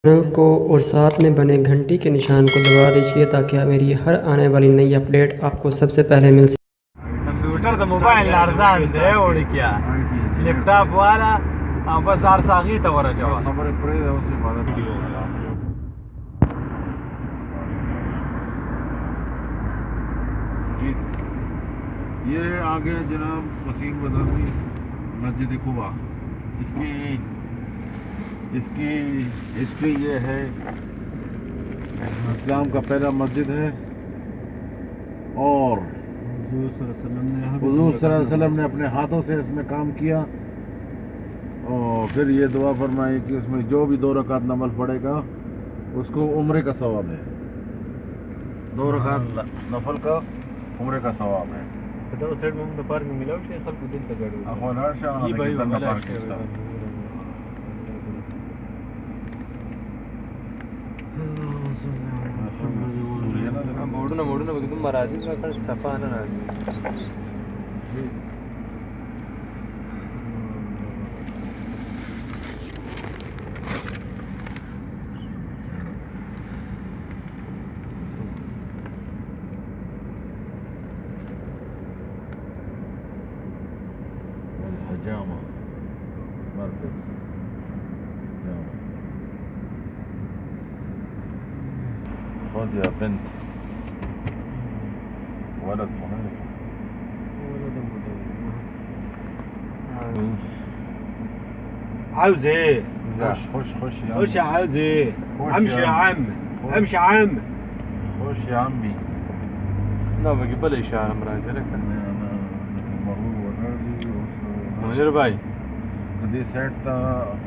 चैनल को और साथ में बने घंटी के निशान को दबा दीजिए ताकि मेरी हर आने वाली नई अपडेट आपको सबसे पहले मिल सके। कंप्यूटर तो मोबाइल ارزان دی وړکیا لپټاپ والا او بس ارساغي ته ورجوه خبره پرې ده اوس عبادت जी ये आगे जनाब वसीम बदामी मस्जिद कुबा इसकी हिस्ट्री ये है। इस्लाम का पहला मस्जिद है और हुजूर सल्लल्लाहु अलैहि वसल्लम ने अपने हाथों से इसमें काम किया और फिर ये दुआ फरमाई कि उसमें जो भी 2 रकात नफल पड़ेगा उसको उम्रे का सवाब है। 2 रकात नफल का उम्रे का सवाब है। دا سایډ موږ د پارکینګ ملاو شي خلکو دلته ګاډي افغانار شاه دی بای دغه ولا پارکینګ شته موډونه به کوم راځي کړه صفه نه راځي جامع مركز جامع خذ يا بنت ولد مهم عاوز ايه خش يا خش يا عاوز ايه خش امشي يا يا عم امشي يا عم خش يا عمي لا بجيب لي اشاره مراجع لك انا مرور ورالي منیر بھائی دې سایت ته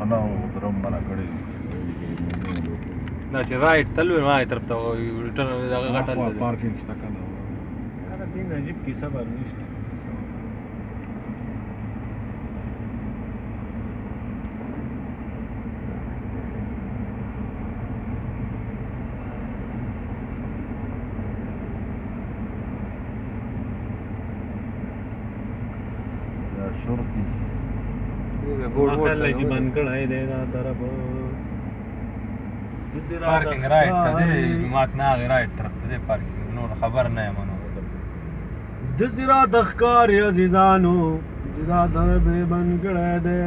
انا درم منا کړی دا چې رائټ تلوي ما طرف ته ریټرن دغه غټل پارکینګ شته کنه هغه دین عجیب کی صبر نشته شرطي خلای چې بند کړای دی دا طرف پارکینګ رائټ ته دی ماک نه رائټ طرف ته دی پارکینګ نور خبر نه یم نو د زرا د ښکار عزیزانو جدا در به بند کړای دی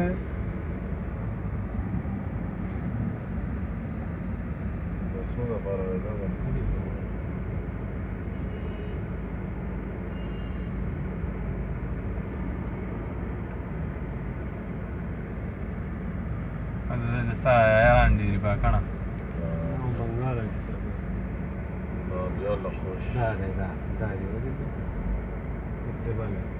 يا عندي باكنا بنغالا يلا خوش لا لا لا لا